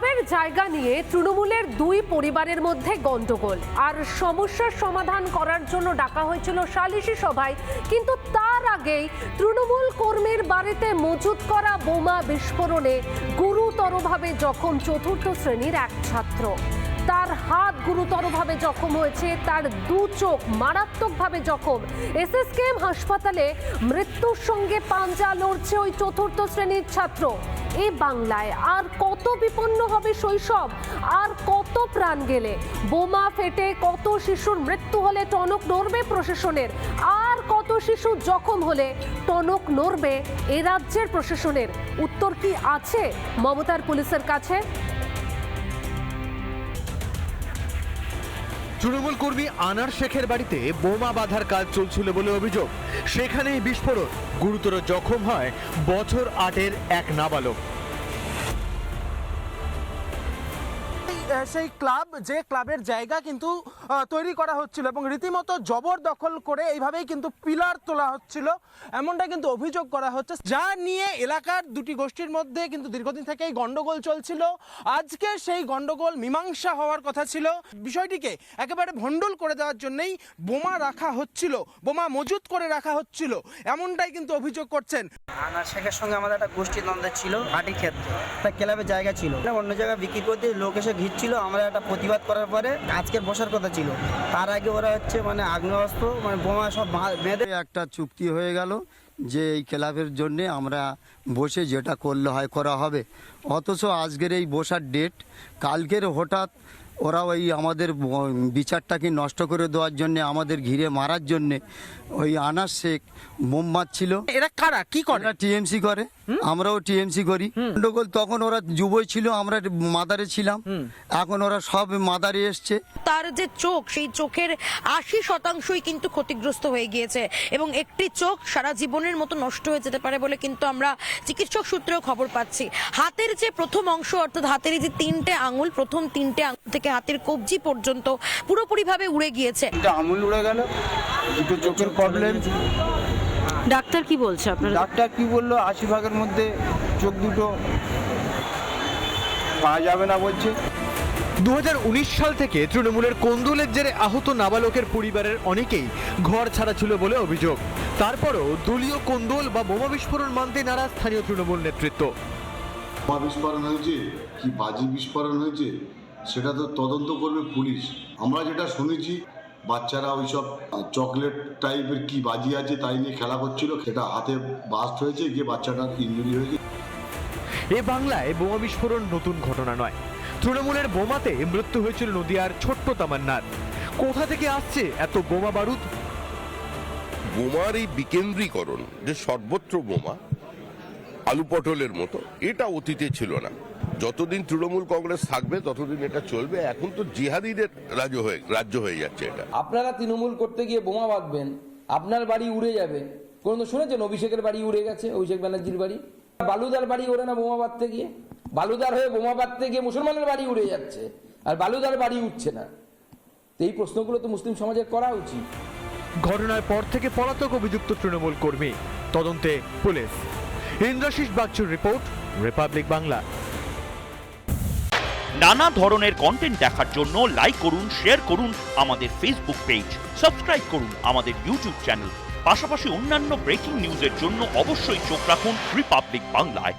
ক্লাবের জায়গা নিয়ে তৃণমূলের দুই পরিবারের মধ্যে গন্ডগোল, আর সমস্যার সমাধান করার জন্য ডাকা হয়েছিল সালিশি সভায়। কিন্তু তার আগেই তৃণমূল কর্মীর বাড়িতে মজুত করা বোমা বিস্ফোরণে গুরুতরভাবে জখম চতুর্থ শ্রেণীর এক ছাত্র। তার হাত গুরুতরভাবে জখম হয়েছে, তার দু চোখ মারাত্মকভাবে জখম। এসএসকেএম হাসপাতালে মৃত্যুর সঙ্গে পাঞ্জা লড়ছে ওই চতুর্থ শ্রেণীর ছাত্র। এই বাংলায় আর কত বিপন্ন হবে শৈশব, আর কত প্রাণ গেলে, বোমা ফেটে কত শিশুর মৃত্যু হলে টনক নড়বে প্রশাসনের, আর কত শিশু জখম হলে টনক নড়বে এ রাজ্যের প্রশাসনের? উত্তর কি আছে মমতার পুলিশের কাছে? তৃণমূল কর্মী আনার শেখের বাড়িতে বোমা বাঁধার কাজ চলছিল বলে অভিযোগ। সেখানেই বিস্ফোরণ, গুরুতর জখম হয় বছর 8-এর এক নাবালক। সেই ক্লাব, যে ক্লাবের জায়গা কিন্তু তৈরি করা হচ্ছিল এবং রীতিমতো জবরদখল করে এইভাবেই কিন্তু পিলার তোলা হচ্ছিল, এমনটা কিন্তু অভিযোগ করা হচ্ছে, যা নিয়ে এলাকার দুটি গোষ্ঠীর মধ্যে কিন্তু দীর্ঘদিন থেকেই গন্ডগোল চলছিল। আজকে সেই গন্ডগোল মীমাংসা হওয়ার কথা ছিল। বিষয়টিকে একেবারে ভণ্ডুল করে দেওয়ার জন্যই বোমা রাখা হচ্ছিল, বোমা মজুত করে রাখা হচ্ছিল, এমনটাই কিন্তু অভিযোগ করছেন। আনার শেখের সঙ্গে আমাদের একটা গোষ্ঠী দ্বন্দ্ব ছিল মাটি ক্ষেত্রে, একটা ক্লাবের জায়গা ছিল, অন্য জায়গায় বিক্রি করতে লোক এসে ঘিরছিল। আমরা একটা প্রতিবাদ করার পরে আজকের বসার কথা ছিল, তার আগে ওরা হচ্ছে আগ্নেয়াস্ত্র বোমা সব বেঁধে একটা চুক্তি হয়ে গেল যে এই ক্লাবের জন্য আমরা বসে যেটা করলে হয় করা হবে। অথচ আজকের এই বসার ডেট, কালকের হঠাৎ ওরা ওই আমাদের বিচারটাকে নষ্ট করে দেওয়ার জন্য, আমাদের ঘিরে মারার জন্যে ওই আনার শেখ বোম মারছিল। এরা কারা, কি করে? টিএমসি করে, আমরাও টিএমসি করি। গন্ডগোল তখন ওরা যুবই ছিল, আমরা মাদারে ছিলাম, এখন ওরা সব মাদারে এসছে। তার যে চোখ, সেই চোখের 80% কিন্তু ক্ষতিগ্রস্ত হয়ে গিয়েছে এবং একটি চোখ সারা জীবনের মতো নষ্ট হয়ে যেতে পারে বলে কিন্তু আমরা চিকিৎসক সূত্রেও খবর পাচ্ছি। হাতের যে প্রথম অংশ, অর্থাৎ হাতের যে 3টে আঙুল, প্রথম 3টে আঙুল থেকে হাতের কবজি পর্যন্ত পুরোপুরিভাবে উড়ে গিয়েছে। আঙুল উড়ে গেল, দুটো চোখের প্রবলেম। ডাক্তার কি বলছে আপনার? ডাক্তার কি বললো, 80 ভাগের মধ্যে চোখ দুটো পাওয়া যাবে না বলছে। 2019 সাল থেকে তৃণমূলের কোন্দলের জেরে আহত নাবালকের পরিবারের অনেকেই ঘর ছাড়া ছিল বলে অভিযোগ। তারপরও দলীয় কোন্দল বা বোমা বিস্ফোরণ মানতে নারাজ স্থানীয় তৃণমূল নেতৃত্ব। বোমা বিস্ফোরণ হয়েছে কি বাজি বিস্ফোরণ হয়েছে সেটা তো তদন্ত করবে পুলিশ। আমরা যেটা শুনেছি, বাচ্চারা ওইসব চকলেট টাইপের কি বাজি আছে তাই নিয়ে খেলা করছিল, সেটা হাতে বাস্ট হয়েছে, গিয়ে বাচ্চাটার ইনজুরি হয়েছে। এ বাংলায় বোমা বিস্ফোরণ নতুন ঘটনা নয়। তৃণমূলের বোমাতে মৃত্যু হয়েছিল নদিয়ার ছোট্ট তামান্নার। কোথা থেকে আসছে এত বোমা বারুদ? বোমার এই বিকেন্দ্রীকরণ, যে সর্বত্র বোমা, আলু পটলের মতো, এটা অতীতে ছিল না। যতদিন তৃণমূল কংগ্রেস থাকবে ততদিন এটা চলবে। এখন তো জিহাদিদের রাজ্য হয়ে যাচ্ছে এটা। আপনারা তৃণমূল করতে গিয়ে বোমা বাঁধবেন, আপনার বাড়ি উড়ে যাবে। কোনো শুনেছেন অভিষেকের বাড়ি উড়ে গেছে? অভিষেক ব্যানার্জির বাড়ি, বালুদার বাড়ি ওড়ে না বোমা বাঁধতে গিয়ে? বালুদার হয়ে বোমা বাঁধতে গিয়ে মুসলমানের বাড়ি উড়ে যাচ্ছে, আর বালুদার বাড়ি উঠছে না। এই প্রশ্নগুলো তো মুসলিম সমাজের করা উচিত। ঘটনার পর থেকে পলাতক অভিযুক্ত তৃণমূল কর্মী, তদন্তে পুলিশ। ইন্দ্রাশিস বাগচুর রিপোর্ট, রিপাবলিক বাংলা। নানা ধরনের কন্টেন্ট দেখার জন্য লাইক করুন, শেয়ার করুন আমাদের ফেসবুক পেজ, সাবস্ক্রাইব করুন আমাদের ইউটিউব চ্যানেল। পাশাপাশি অন্যান্য ব্রেকিং নিউজের জন্য অবশ্যই চোখ রাখুন রিপাবলিক বাংলায়।